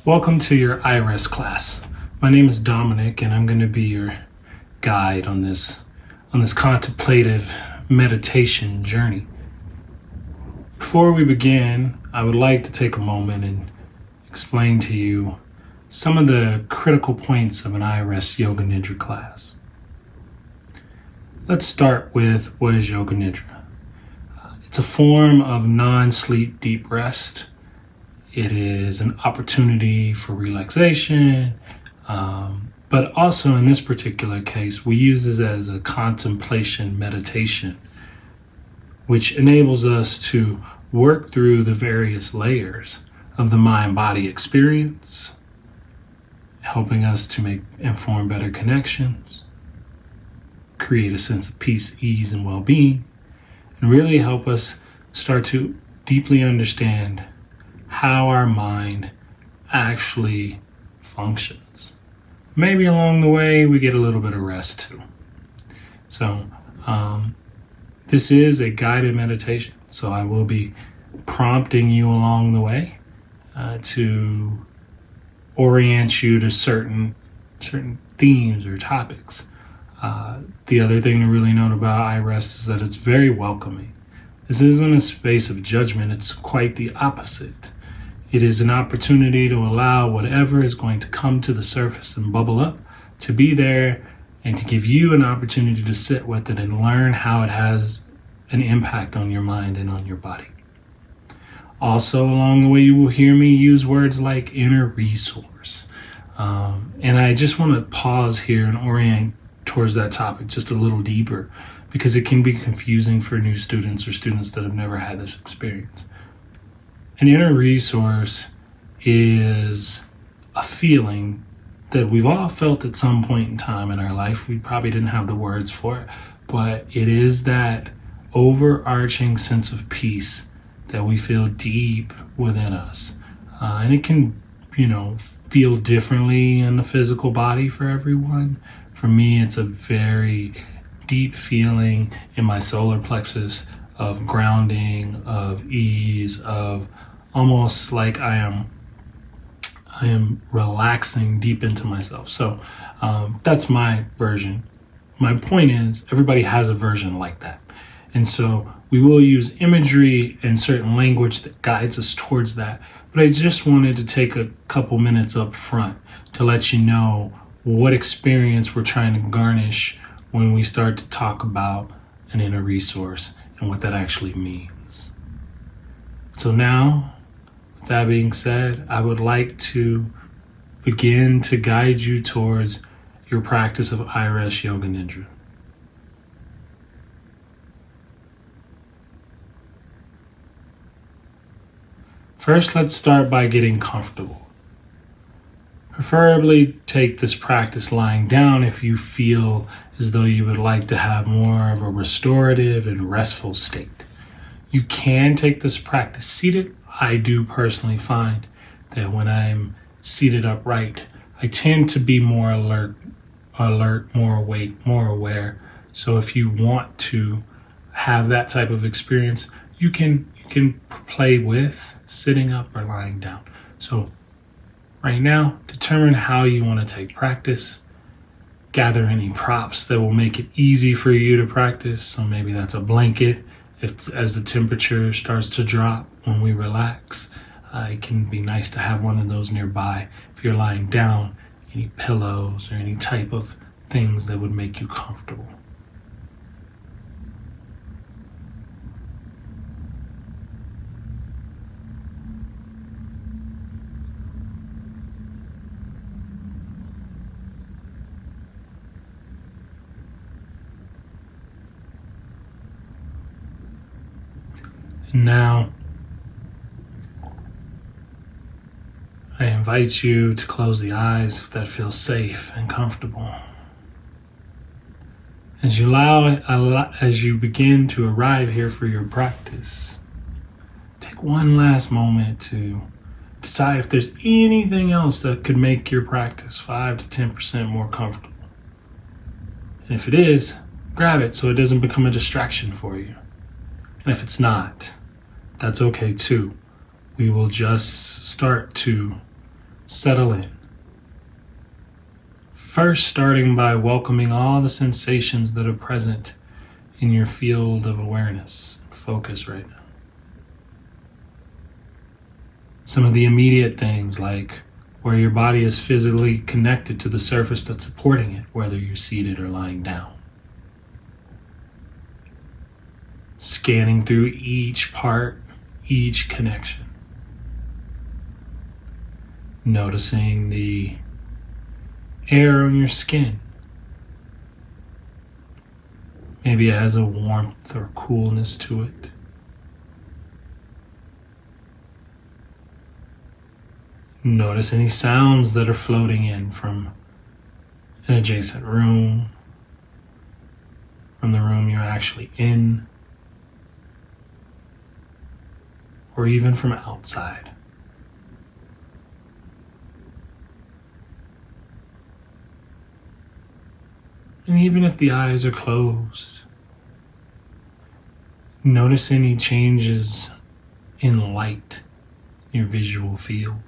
Welcome to your IRest class. My name is Dominic, and I'm going to be your guide on this contemplative meditation journey. Before we begin, I would like to take a moment and explain to you some of the critical points of an IRest Yoga Nidra class. Let's start with what is Yoga Nidra. It's a form of non-sleep deep rest. It is an opportunity for relaxation, but also in this particular case, we use it as a contemplation meditation, which enables us to work through the various layers of the mind-body experience, helping us to make informed better connections, create a sense of peace, ease, and well-being, and really help us start to deeply understand how our mind actually functions. Maybe along the way we get a little bit of rest too. So this is a guided meditation. So I will be prompting you along the way to orient you to certain themes or topics. The other thing to really note about IRest is that it's very welcoming. This isn't a space of judgment, it's quite the opposite. It is an opportunity to allow whatever is going to come to the surface and bubble up to be there and to give you an opportunity to sit with it and learn how it has an impact on your mind and on your body. Also, along the way, you will hear me use words like inner resource. And I just want to pause here and orient towards that topic just a little deeper because it can be confusing for new students or students that have never had this experience. An inner resource is a feeling that we've all felt at some point in time in our life. We probably didn't have the words for it, but it is that overarching sense of peace that we feel deep within us. And it can, feel differently in the physical body for everyone. For me, it's a very deep feeling in my solar plexus of grounding, of ease, of almost like I am relaxing deep into myself. So that's my version. My point is everybody has a version like that. And so we will use imagery and certain language that guides us towards that. But I just wanted to take a couple minutes up front to let you know what experience we're trying to garnish when we start to talk about an inner resource and what that actually means. So now, with that being said, I would like to begin to guide you towards your practice of IRest Yoga Nidra. First, let's start by getting comfortable. Preferably take this practice lying down if you feel as though you would like to have more of a restorative and restful state. You can take this practice seated. I do personally find that when I'm seated upright, I tend to be more alert, more awake, more aware. So if you want to have that type of experience, you can play with sitting up or lying down. So right now, determine how you want to take practice. Gather any props that will make it easy for you to practice. So maybe that's a blanket. As the temperature starts to drop when we relax, it can be nice to have one of those nearby. If you're lying down, any pillows or any type of things that would make you comfortable. And now, I invite you to close the eyes if that feels safe and comfortable. As you begin to arrive here for your practice, take one last moment to decide if there's anything else that could make your practice 5 to 10% more comfortable. And if it is, grab it so it doesn't become a distraction for you. And if it's not, that's okay too. We will just start to settle in. First, starting by welcoming all the sensations that are present in your field of awareness and focus right now. Some of the immediate things, like where your body is physically connected to the surface that's supporting it, whether you're seated or lying down. Scanning through each part, each connection. Noticing the air on your skin. Maybe it has a warmth or coolness to it. Notice any sounds that are floating in from an adjacent room, from the room you're actually in, or even from outside. And even if the eyes are closed, notice any changes in light in your visual field.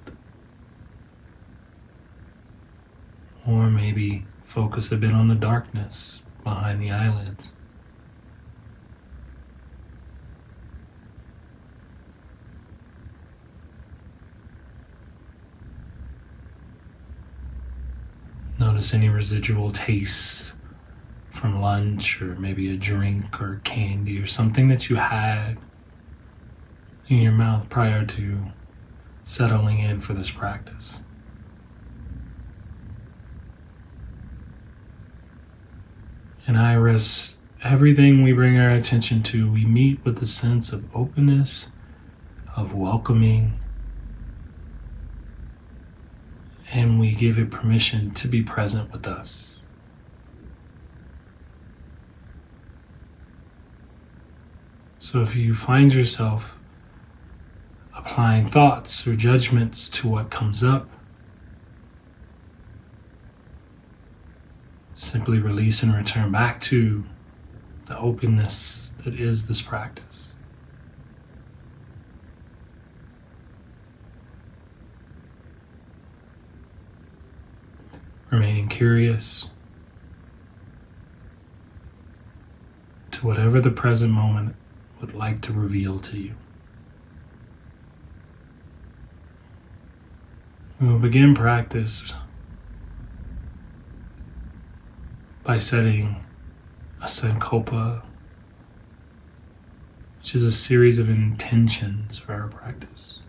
Or maybe focus a bit on the darkness behind the eyelids. Notice any residual tastes from lunch, or maybe a drink or candy or something that you had in your mouth prior to settling in for this practice. In IRest, everything we bring our attention to, we meet with a sense of openness, of welcoming, and we give it permission to be present with us. So if you find yourself applying thoughts or judgments to what comes up, simply release and return back to the openness that is this practice. Remaining curious to whatever the present moment would like to reveal to you. We will begin practice by setting a sankalpa, which is a series of intentions for our practice.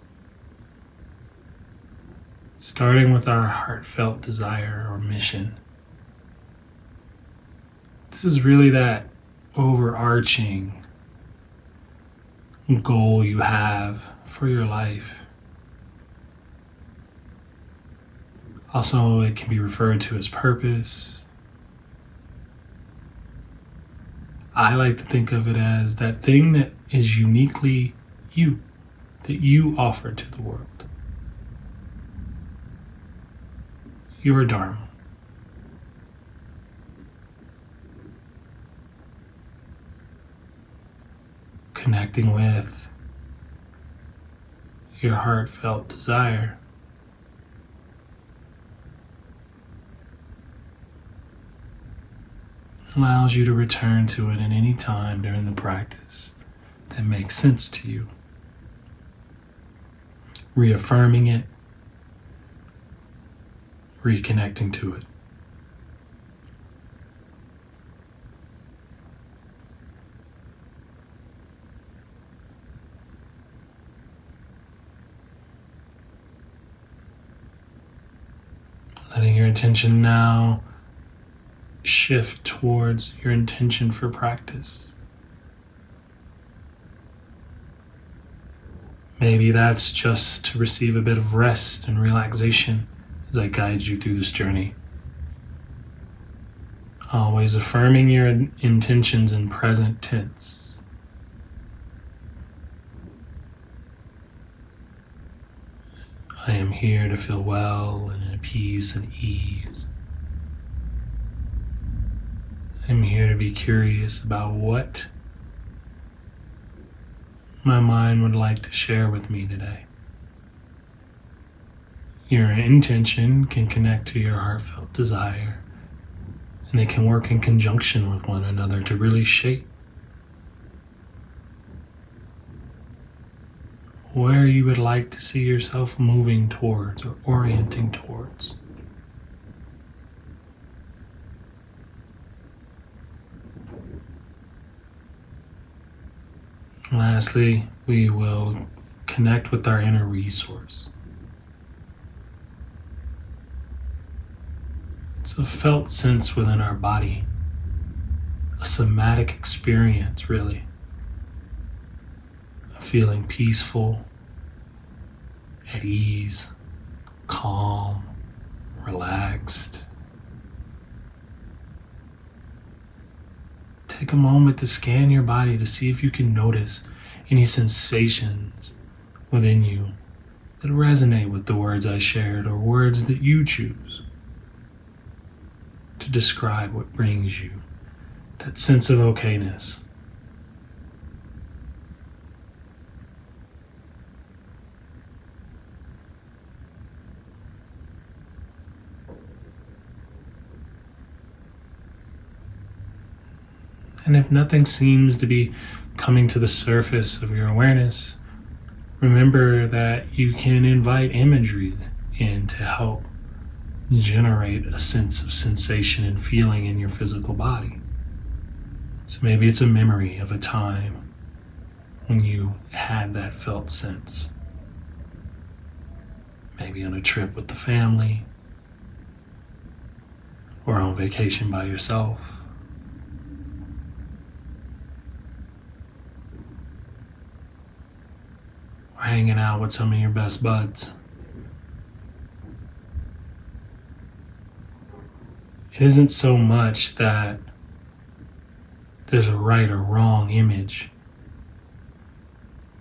Starting with our heartfelt desire or mission. This is really that overarching goal you have for your life. Also, it can be referred to as purpose. I like to think of it as that thing that is uniquely you, that you offer to the world. Your Dharma. Connecting with your heartfelt desire allows you to return to it at any time during the practice that makes sense to you. Reaffirming it, reconnecting to it. Letting your attention now shift towards your intention for practice. Maybe that's just to receive a bit of rest and relaxation as I guide you through this journey. Always affirming your intentions in present tense. I am here to feel well and at peace and ease. I'm here to be curious about what my mind would like to share with me today. Your intention can connect to your heartfelt desire, and they can work in conjunction with one another to really shape where you would like to see yourself moving towards or orienting towards. Lastly, we will connect with our inner resource. It's a felt sense within our body, a somatic experience, really, of feeling peaceful, at ease, calm, relaxed. Take a moment to scan your body to see if you can notice any sensations within you that resonate with the words I shared or words that you choose to describe what brings you that sense of okayness. And if nothing seems to be coming to the surface of your awareness, remember that you can invite imagery in to help generate a sense of sensation and feeling in your physical body. So maybe it's a memory of a time when you had that felt sense. Maybe on a trip with the family, or on vacation by yourself. Or hanging out with some of your best buds. It isn't so much that there's a right or wrong image,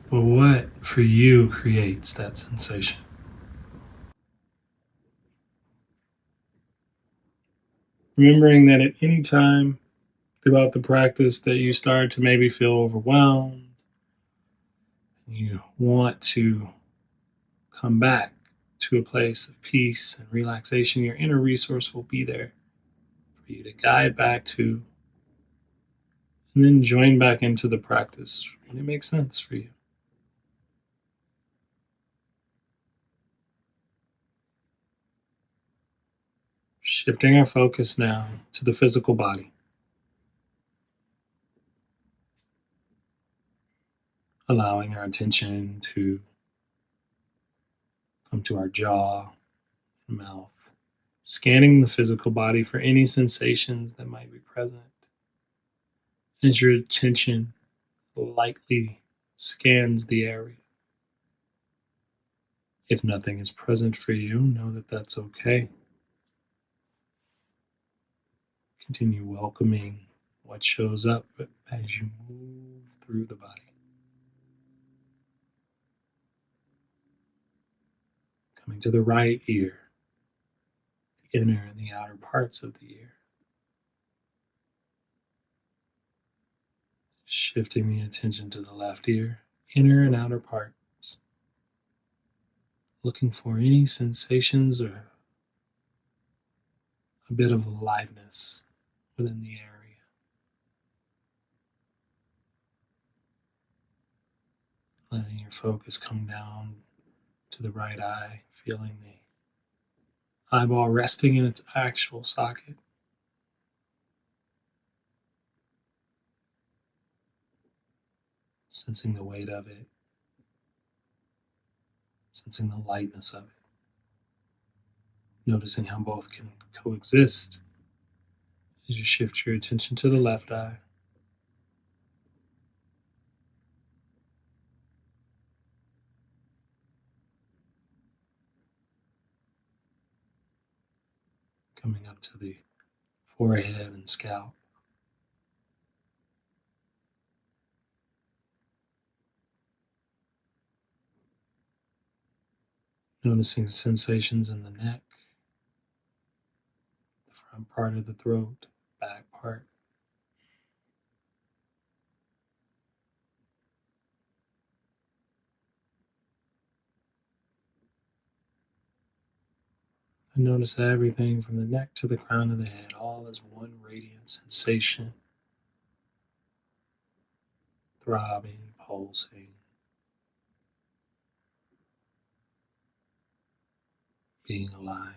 but what for you creates that sensation. Remembering that at any time throughout the practice that you start to maybe feel overwhelmed, you want to come back to a place of peace and relaxation, your inner resource will be there for you to guide back to, and then join back into the practice when it makes sense for you. Shifting our focus now to the physical body, allowing our attention to come to our jaw and mouth, scanning the physical body for any sensations that might be present. As your attention lightly scans the area, if nothing is present for you, know that that's okay. Continue welcoming what shows up as you move through the body. Coming to the right ear, the inner and the outer parts of the ear. Shifting the attention to the left ear, inner and outer parts. Looking for any sensations or a bit of aliveness within the area. Letting your focus come down to the right eye, feeling the eyeball resting in its actual socket. Sensing the weight of it, sensing the lightness of it. Noticing how both can coexist as you shift your attention to the left eye. Coming up to the forehead and scalp. Noticing sensations in the neck, the front part of the throat, back part. And notice everything from the neck to the crown of the head, all as one radiant sensation, throbbing, pulsing, being alive.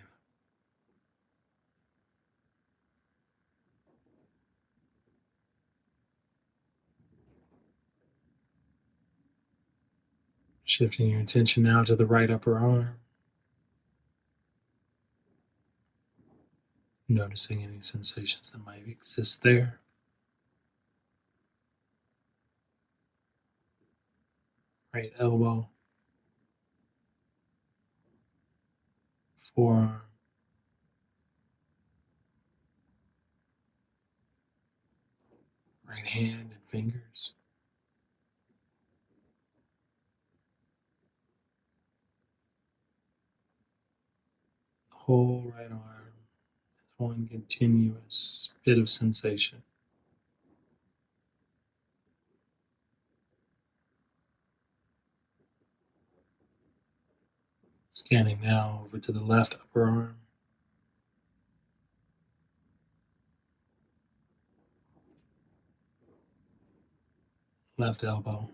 Shifting your attention now to the right upper arm, noticing any sensations that might exist there. Right elbow, forearm, right hand and fingers, whole right arm is one continuous bit of sensation. Scanning now over to the left upper arm, left elbow,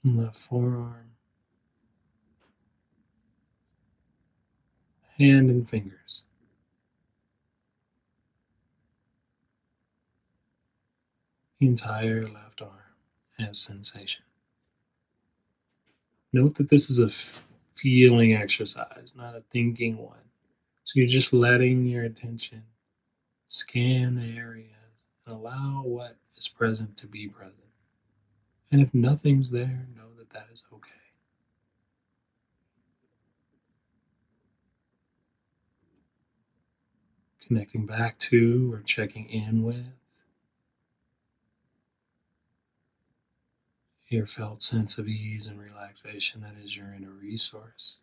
left forearm, hand and fingers, the entire left arm has sensation. Note that this is a feeling exercise, not a thinking one. So you're just letting your attention scan the areas and allow what is present to be present. And if nothing's there, know that that is okay. Connecting back to or checking in with your felt sense of ease and relaxation that is your inner resource.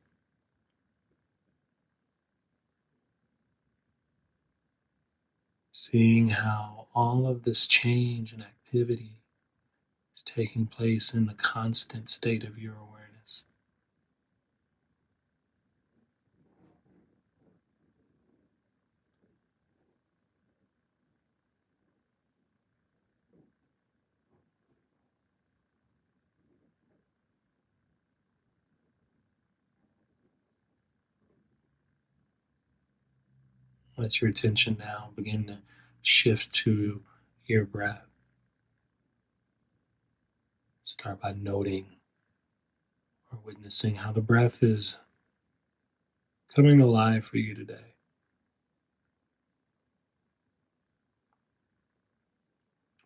Seeing how all of this change and activity is taking place in the constant state of your awareness. Let your attention now begin to shift to your breath. Start by noting or witnessing how the breath is coming alive for you today.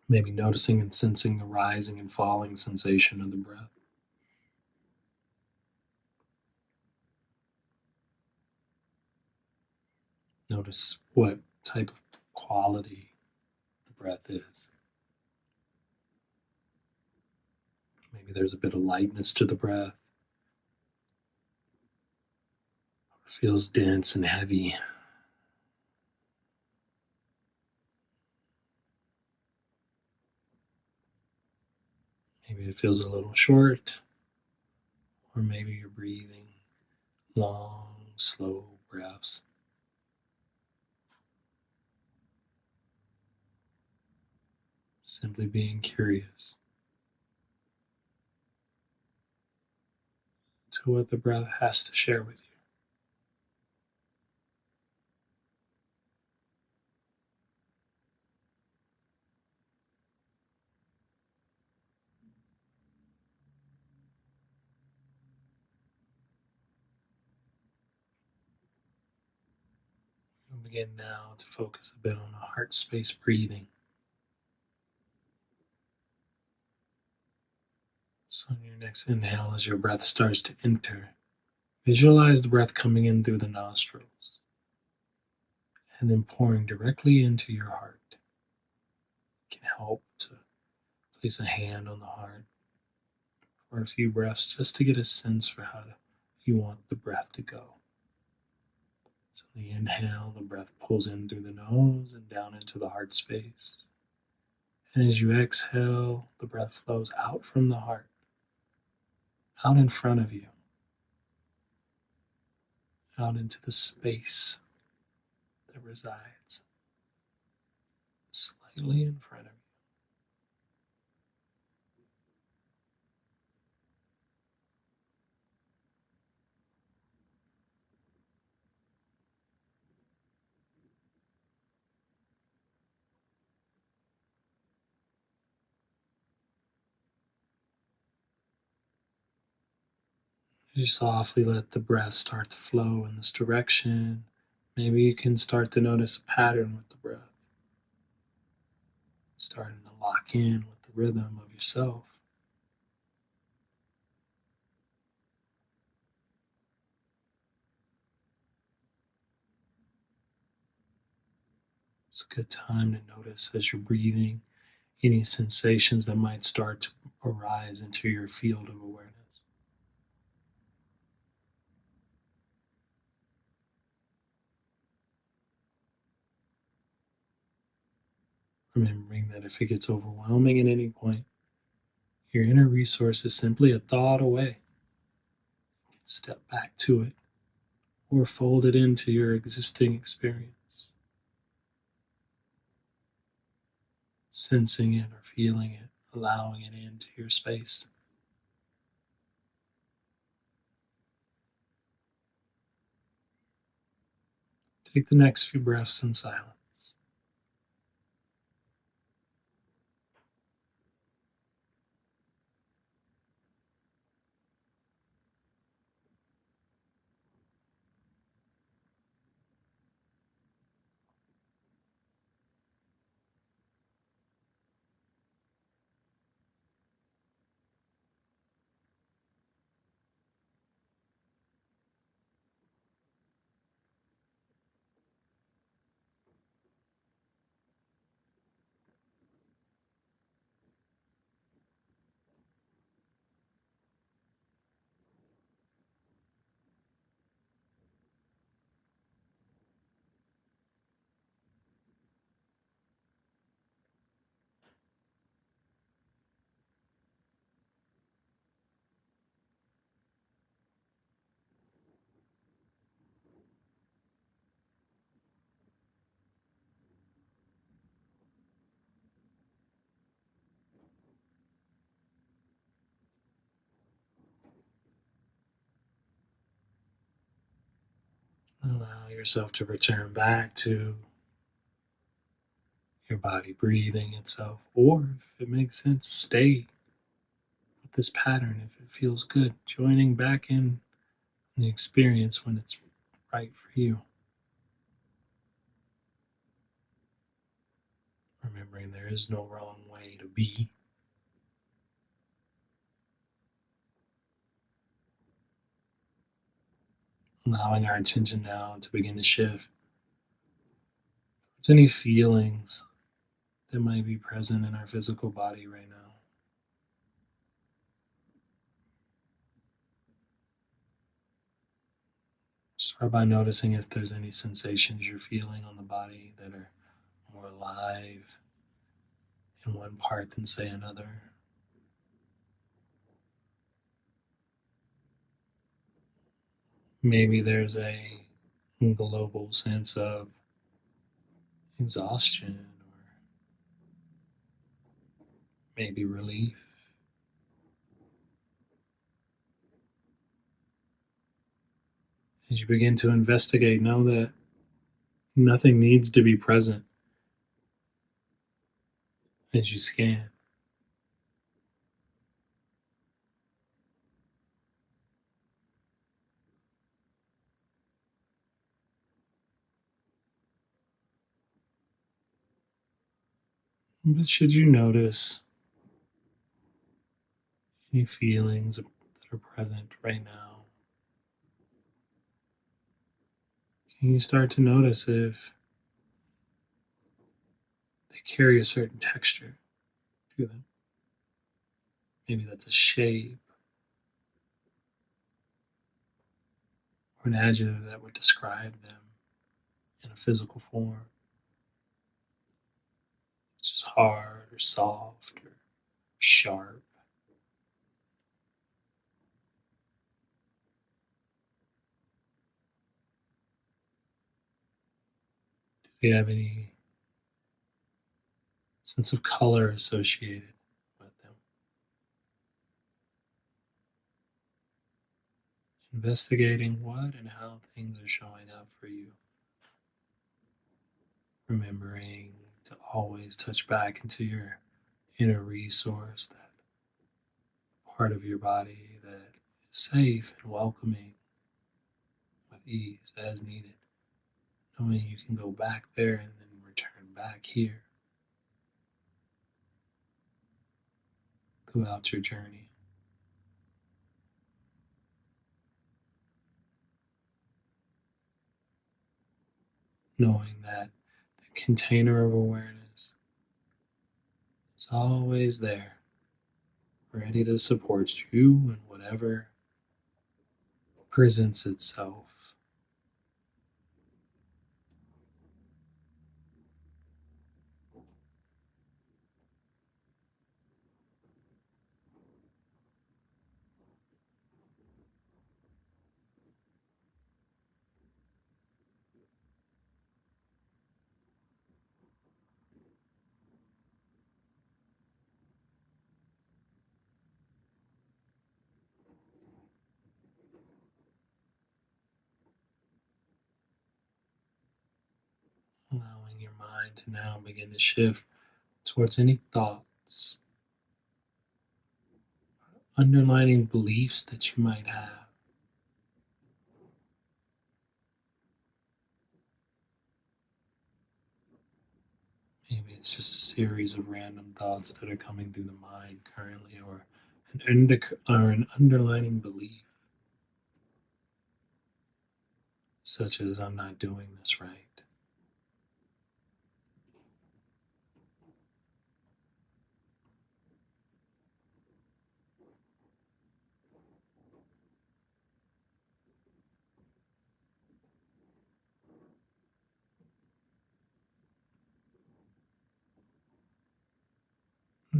Maybe noticing and sensing the rising and falling sensation of the breath. Notice what type of quality the breath is. Maybe there's a bit of lightness to the breath. It feels dense and heavy. Maybe it feels a little short, or maybe you're breathing long, slow breaths. Simply being curious to what the breath has to share with you. We'll begin now to focus a bit on the heart space breathing. So on your next inhale, as your breath starts to enter, visualize the breath coming in through the nostrils and then pouring directly into your heart. It can help to place a hand on the heart for a few breaths just to get a sense for how you want the breath to go. So the inhale, the breath pulls in through the nose and down into the heart space. And as you exhale, the breath flows out from the heart, out in front of you, out into the space that resides slightly in front of you. You softly let the breath start to flow in this direction. Maybe you can start to notice a pattern with the breath, starting to lock in with the rhythm of yourself. It's a good time to notice as you're breathing any sensations that might start to arise into your field of awareness. Remembering that if it gets overwhelming at any point, your inner resource is simply a thought away. You can step back to it or fold it into your existing experience, sensing it or feeling it, allowing it into your space. Take the next few breaths in silence. Allow yourself to return back to your body breathing itself, or if it makes sense, stay with this pattern if it feels good, joining back in the experience when it's right for you. Remembering there is no wrong way to be. Allowing our attention now to begin to shift. What's any feelings that might be present in our physical body right now? Start by noticing if there's any sensations you're feeling on the body that are more alive in one part than, say, another. Maybe there's a global sense of exhaustion or maybe relief. As you begin to investigate, know that nothing needs to be present as you scan. But should you notice any feelings that are present right now, can you start to notice if they carry a certain texture to them? Maybe that's a shape or an adjective that would describe them in a physical form, such as hard or soft or sharp. Do you have any sense of color associated with them? Investigating what and how things are showing up for you. Remembering to always touch back into your inner resource, that part of your body that is safe and welcoming with ease as needed. Knowing you can go back there and then return back here throughout your journey. Knowing that the container of awareness is always there, ready to support you in whatever presents itself. Allowing your mind to now begin to shift towards any thoughts, underlining beliefs that you might have. Maybe it's just a series of random thoughts that are coming through the mind currently, or an underlining belief, such as I'm not doing this right.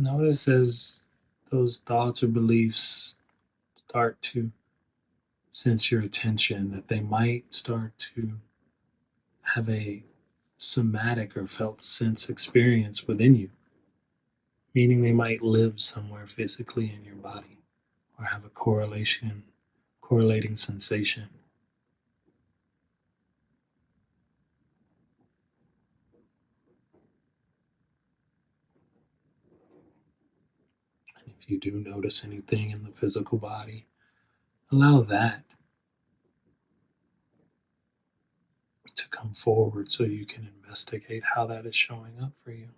Notice as those thoughts or beliefs start to sense your attention that they might start to have a somatic or felt sense experience within you, meaning they might live somewhere physically in your body or have a correlating sensation. And if you do notice anything in the physical body, allow that to come forward so you can investigate how that is showing up for you.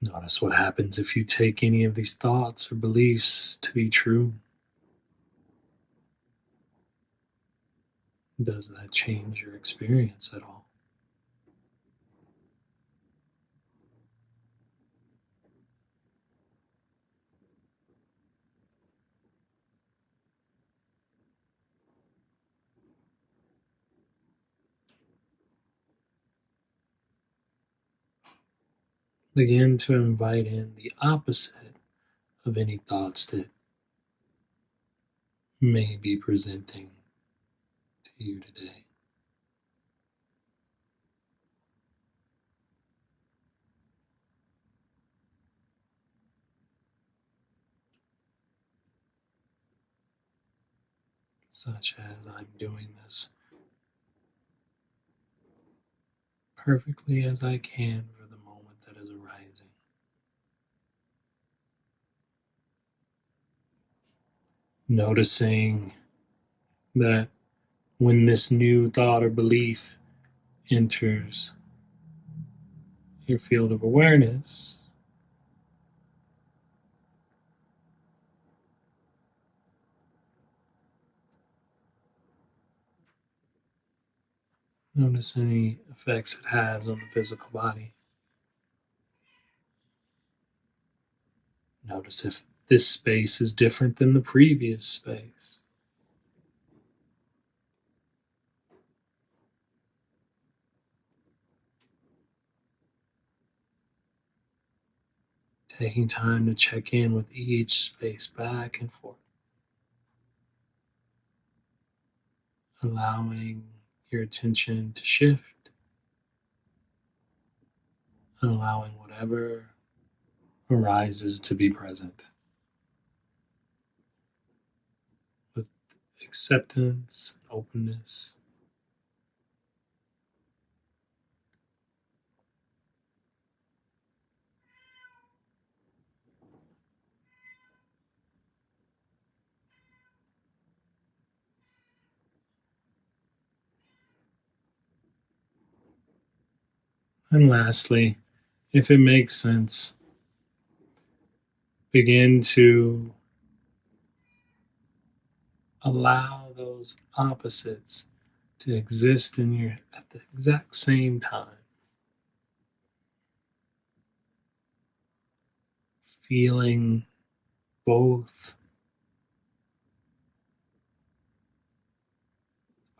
Notice what happens if you take any of these thoughts or beliefs to be true. Does that change your experience at all? Begin to invite in the opposite of any thoughts that may be presenting to you today. Such as, I'm doing this perfectly as I can for the moment that is arising. Noticing that when this new thought or belief enters your field of awareness, notice any effects it has on the physical body. Notice if this space is different than the previous space. Taking time to check in with each space back and forth. allowing your attention to shift and allowing whatever arises to be present with acceptance and openness. And lastly, if it makes sense, begin to allow those opposites to exist in you at the exact same time. Feeling both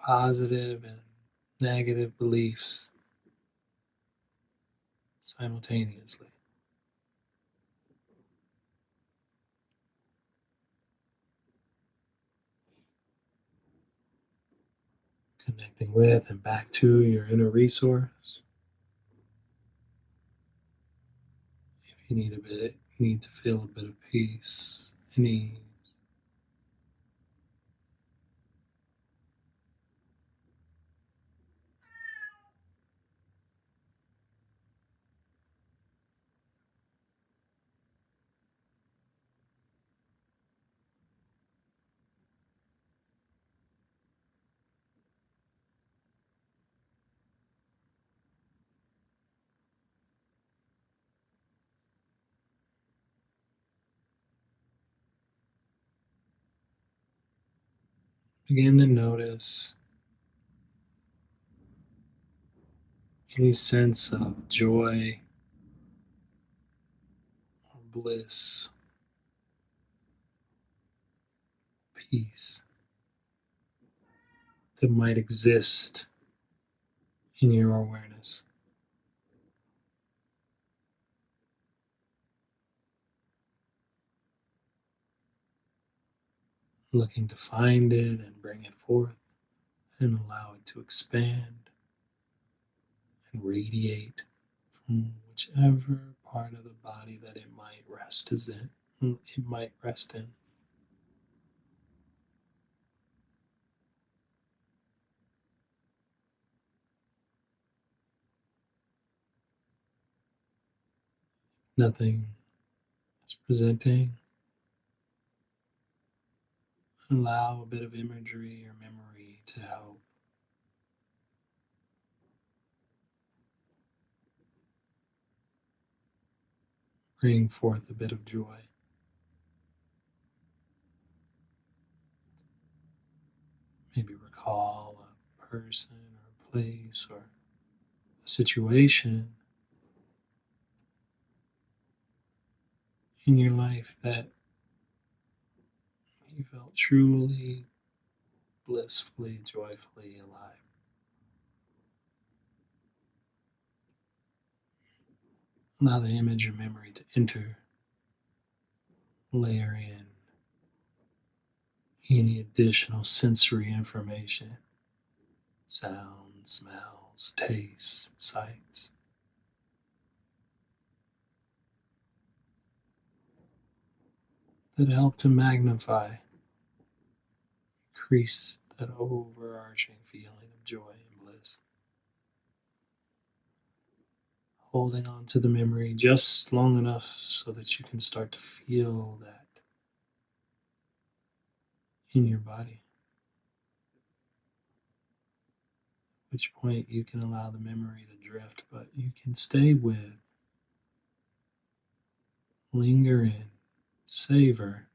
positive and negative beliefs simultaneously. Connecting with and back to your inner resource. If you need to feel a bit of peace and ease. Begin to notice any sense of joy or bliss, peace that might exist in your awareness. Looking to find it and bring it forth and allow it to expand and radiate from whichever part of the body that it might rest in. Nothing is presenting. Allow a bit of imagery or memory to help. Bring forth a bit of joy. Maybe recall a person or a place or a situation in your life that you felt truly, blissfully, joyfully alive. Allow the image or memory to enter, layer in any additional sensory information, sounds, smells, tastes, sights, that help to magnify, increase that overarching feeling of joy and bliss. Holding on to the memory just long enough so that you can start to feel that in your body. At which point you can allow the memory to drift, but you can stay with, linger in, savor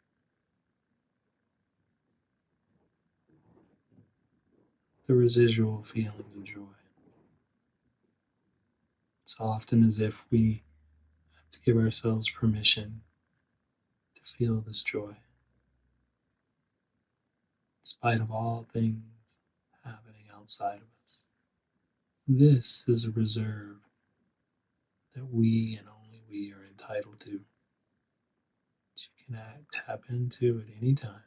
the residual feelings of joy. It's often as if we have to give ourselves permission to feel this joy, in spite of all things happening outside of us. This is a reserve that we and only we are entitled to, that you can tap into at any time.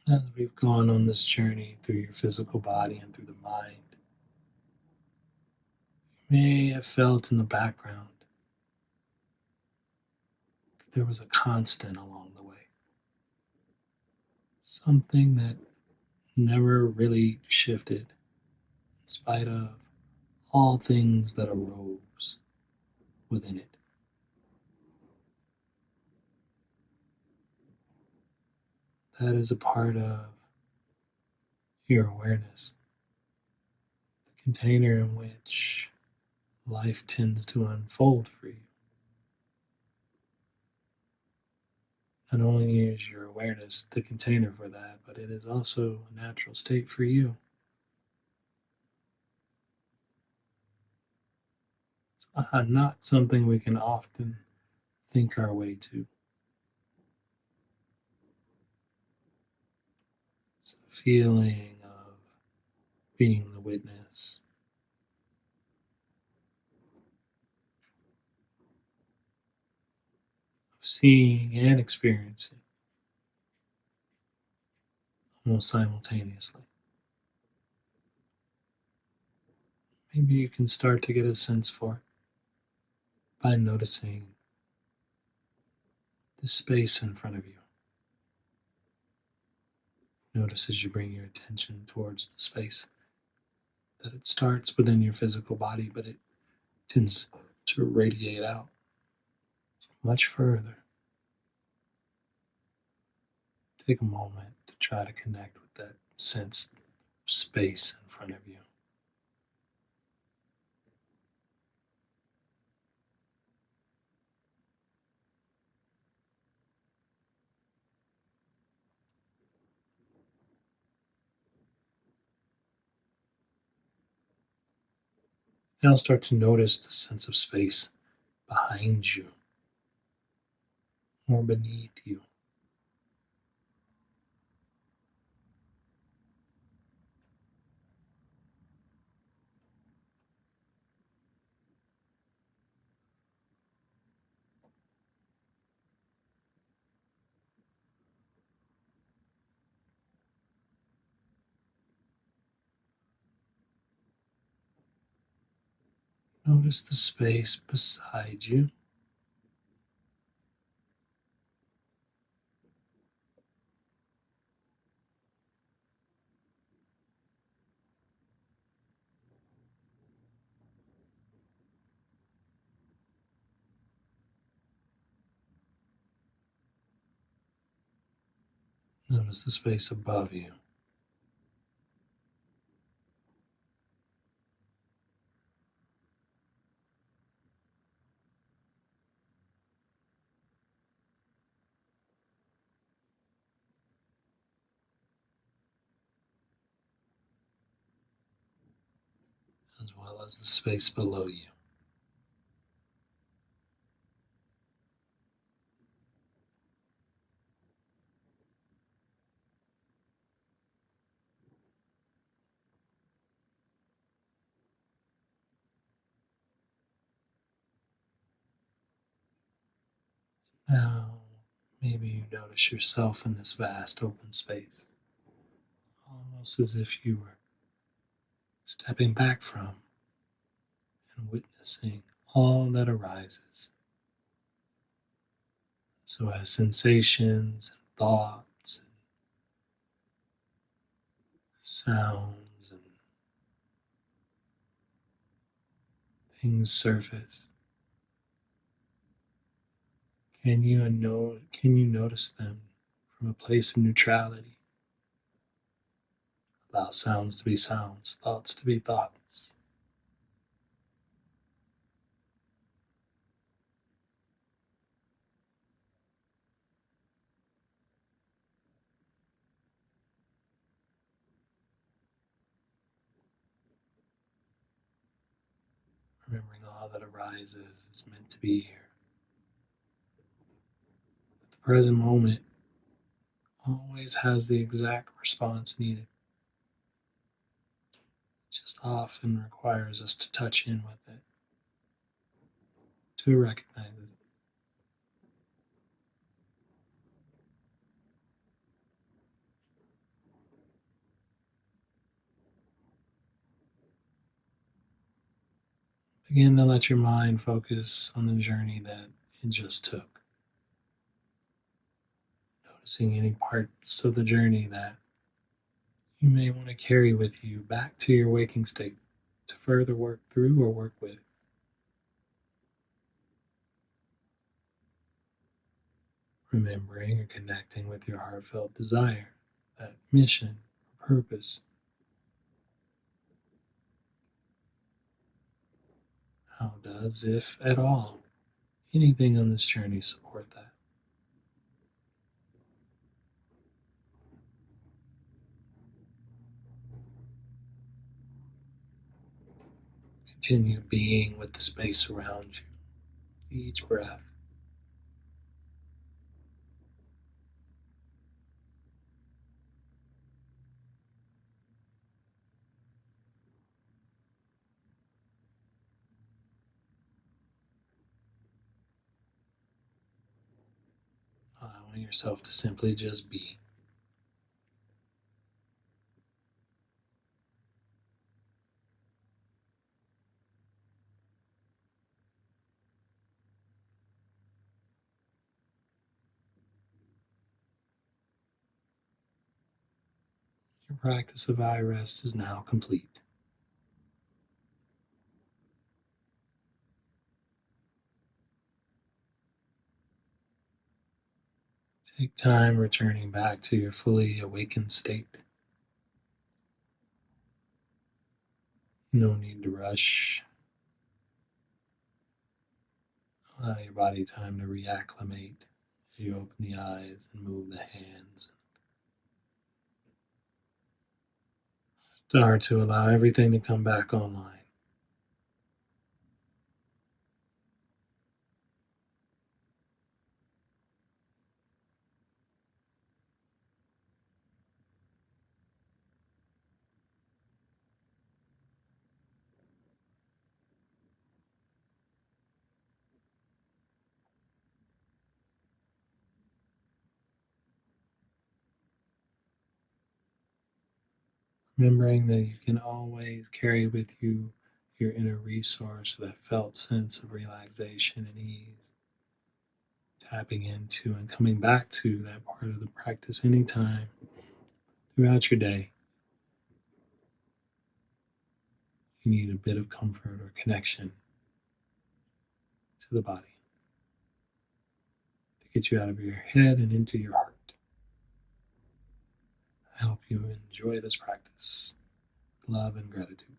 As we've gone on this journey through your physical body and through the mind, you may have felt in the background that there was a constant along the way, something that never really shifted in spite of all things that arose within it. That is a part of your awareness, the container in which life tends to unfold for you. Not only is your awareness the container for that, but it is also a natural state for you. It's not something we can often think our way to. It's a feeling of being the witness, of seeing and experiencing almost simultaneously. Maybe you can start to get a sense for it by noticing the space in front of you. Notice as you bring your attention towards the space that it starts within your physical body, but it tends to radiate out much further. Take a moment to try to connect with that sense of space in front of you. Now start to notice the sense of space behind you or beneath you. Notice the space beside you. Notice the space above you. As well as the space below you. Now, maybe you notice yourself in this vast open space, almost as if you were stepping back from and witnessing all that arises. So, as sensations and thoughts and sounds and things surface, can you notice them from a place of neutrality? Allow sounds to be sounds, thoughts to be thoughts. Remembering all that arises is meant to be here. At the present moment always has the exact response needed. It just often requires us to touch in with it, to recognize it. Begin to let your mind focus on the journey that it just took. Noticing any parts of the journey that you may want to carry with you back to your waking state to further work through or work with. Remembering or connecting with your heartfelt desire, that mission or purpose. How does, if at all, anything on this journey support that? Continue being with the space around you, each breath. Allowing yourself to simply just be. Your practice of IRest is now complete. Take time returning back to your fully awakened state. No need to rush. Allow your body time to reacclimate as you open the eyes and move the hands. Start to allow everything to come back online. Remembering that you can always carry with you your inner resource, that felt sense of relaxation and ease. Tapping into and coming back to that part of the practice anytime throughout your day. You need a bit of comfort or connection to the body to get you out of your head and into your heart. I hope you enjoy this practice. Love and gratitude.